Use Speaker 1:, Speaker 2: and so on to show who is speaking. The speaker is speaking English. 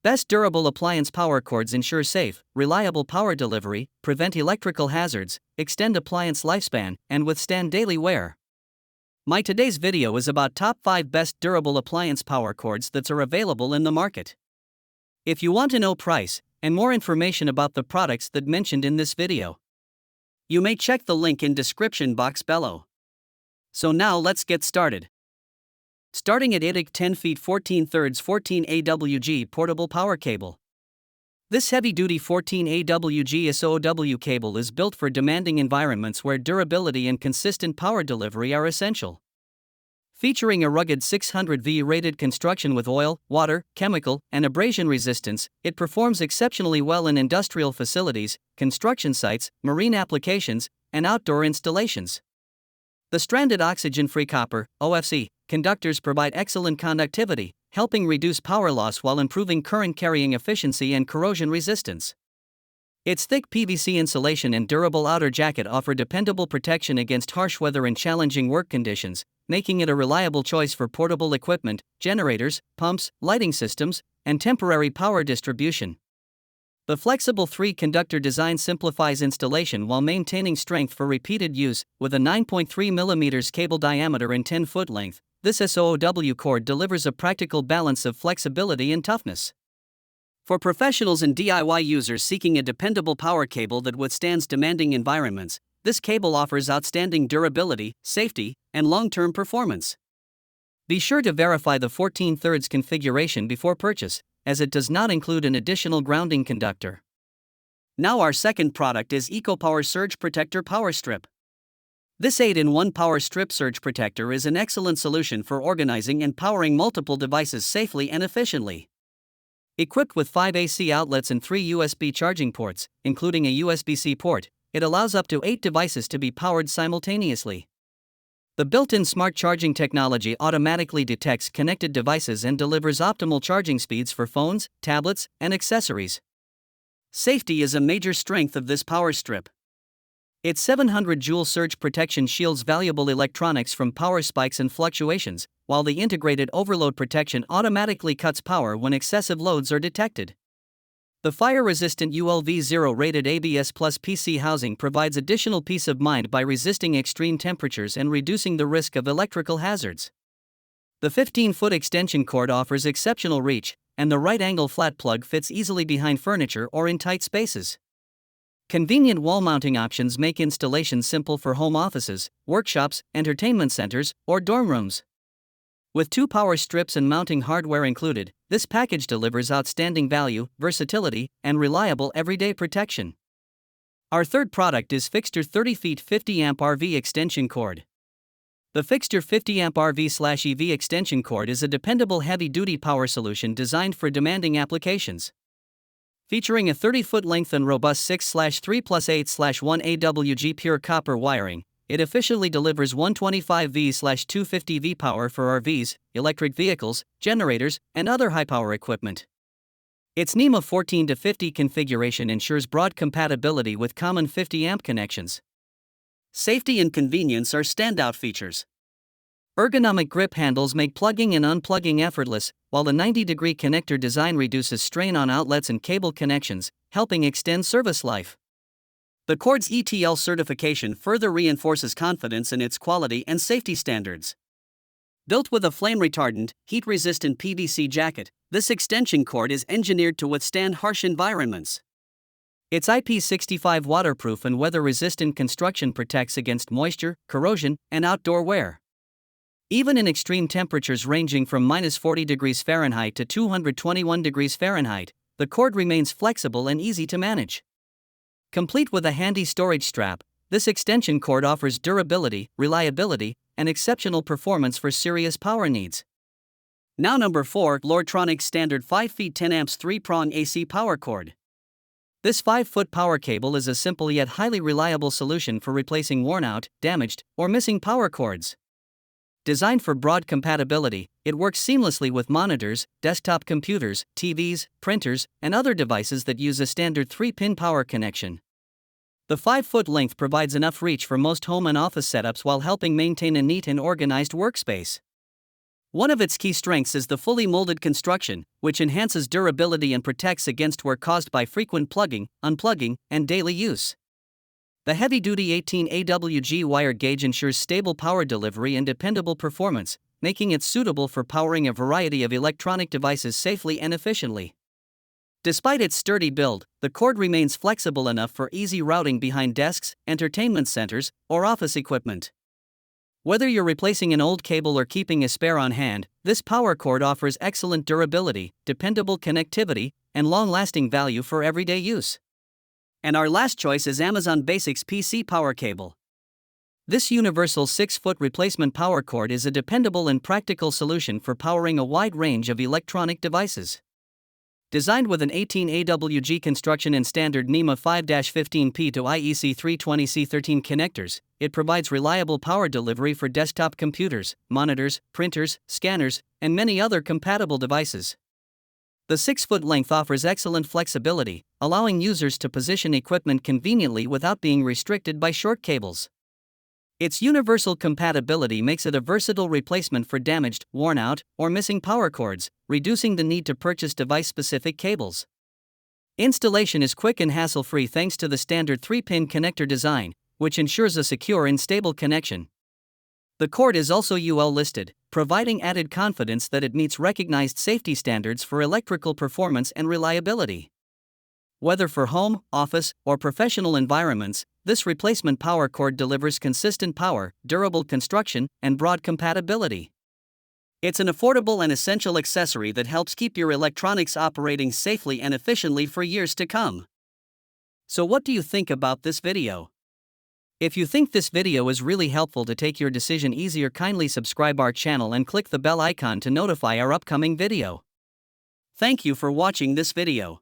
Speaker 1: Best durable appliance power cords ensure safe, reliable power delivery, prevent electrical hazards, extend appliance lifespan, and withstand daily wear. My today's video is about top 5 best durable appliance power cords that are available in the market. If you want to know price and more information about the products that mentioned in this video, you may check the link in description box below. So now let's get started. Starting at ITIC 10 feet 14 thirds 14 AWG portable power cable. This heavy-duty 14 AWG SOW cable is built for demanding environments where durability and consistent power delivery are essential. Featuring a rugged 600V rated construction with oil, water, chemical, and abrasion resistance, it performs exceptionally well in industrial facilities, construction sites, marine applications, and outdoor installations. The stranded oxygen-free copper (OFC) conductors provide excellent conductivity, helping reduce power loss while improving current carrying efficiency and corrosion resistance. Its thick PVC insulation and durable outer jacket offer dependable protection against harsh weather and challenging work conditions, making it a reliable choice for portable equipment, generators, pumps, lighting systems, and temporary power distribution. The flexible 3-conductor design simplifies installation while maintaining strength for repeated use. With a 9.3 mm cable diameter and 10-foot length, this SOW cord delivers a practical balance of flexibility and toughness. For professionals and DIY users seeking a dependable power cable that withstands demanding environments, this cable offers outstanding durability, safety, and long-term performance. Be sure to verify the 14 thirds configuration before purchase, as it does not include an additional grounding conductor. Now our second product is EcoPower Surge Protector Power Strip. This 8-in-1 power strip surge protector is an excellent solution for organizing and powering multiple devices safely and efficiently. Equipped with 5 AC outlets and 3 USB charging ports, including a USB-C port, it allows up to 8 devices to be powered simultaneously. The built-in smart charging technology automatically detects connected devices and delivers optimal charging speeds for phones, tablets, and accessories. Safety is a major strength of this power strip. Its 700 joule surge protection shields valuable electronics from power spikes and fluctuations, while the integrated overload protection automatically cuts power when excessive loads are detected. The fire-resistant ULV0 rated ABS Plus PC housing provides additional peace of mind by resisting extreme temperatures and reducing the risk of electrical hazards. The 15-foot extension cord offers exceptional reach, and the right-angle flat plug fits easily behind furniture or in tight spaces. Convenient wall mounting options make installation simple for home offices, workshops, entertainment centers, or dorm rooms. With 2 power strips and mounting hardware included, this package delivers outstanding value, versatility, and reliable everyday protection. Our third product is Fixture 30 feet 50 amp RV extension cord. The Fixture 50 amp RV/EV extension cord is a dependable heavy-duty power solution designed for demanding applications. Featuring a 30-foot length and robust 6/3+8/1 AWG pure copper wiring, it efficiently delivers 125V/250V power for RVs, electric vehicles, generators, and other high-power equipment. Its NEMA 14-50 configuration ensures broad compatibility with common 50-amp connections. Safety and convenience are standout features. Ergonomic grip handles make plugging and unplugging effortless, while the 90-degree connector design reduces strain on outlets and cable connections, helping extend service life. The cord's ETL certification further reinforces confidence in its quality and safety standards. Built with a flame-retardant, heat-resistant PVC jacket, this extension cord is engineered to withstand harsh environments. Its IP65 waterproof and weather-resistant construction protects against moisture, corrosion, and outdoor wear. Even in extreme temperatures ranging from -40 degrees Fahrenheit to 221 degrees Fahrenheit, the cord remains flexible and easy to manage. Complete with a handy storage strap, this extension cord offers durability, reliability, and exceptional performance for serious power needs. Now number 4, Lordtronics Standard 5 feet 10 amps 3-prong AC power cord. This 5-foot power cable is a simple yet highly reliable solution for replacing worn-out, damaged, or missing power cords. Designed for broad compatibility, it works seamlessly with monitors, desktop computers, TVs, printers, and other devices that use a standard 3-pin power connection. The 5-foot length provides enough reach for most home and office setups while helping maintain a neat and organized workspace. One of its key strengths is the fully molded construction, which enhances durability and protects against wear caused by frequent plugging, unplugging, and daily use. The heavy-duty 18 AWG wire gauge ensures stable power delivery and dependable performance, making it suitable for powering a variety of electronic devices safely and efficiently. Despite its sturdy build, the cord remains flexible enough for easy routing behind desks, entertainment centers, or office equipment. Whether you're replacing an old cable or keeping a spare on hand, this power cord offers excellent durability, dependable connectivity, and long-lasting value for everyday use. And our last choice is Amazon Basics PC Power Cable. This universal 6-foot replacement power cord is a dependable and practical solution for powering a wide range of electronic devices. Designed with an 18 AWG construction and standard NEMA 5-15P to IEC 320C13 connectors, it provides reliable power delivery for desktop computers, monitors, printers, scanners, and many other compatible devices. The 6-foot length offers excellent flexibility, allowing users to position equipment conveniently without being restricted by short cables. Its universal compatibility makes it a versatile replacement for damaged, worn out, or missing power cords, reducing the need to purchase device-specific cables. Installation is quick and hassle-free thanks to the standard 3-pin connector design, which ensures a secure and stable connection. The cord is also UL listed, providing added confidence that it meets recognized safety standards for electrical performance and reliability. Whether for home, office, or professional environments, this replacement power cord delivers consistent power, durable construction, and broad compatibility. It's an affordable and essential accessory that helps keep your electronics operating safely and efficiently for years to come. So what do you think about this video? If you think this video is really helpful to take your decision easier, kindly subscribe our channel and click the bell icon to notify our upcoming video. Thank you for watching this video.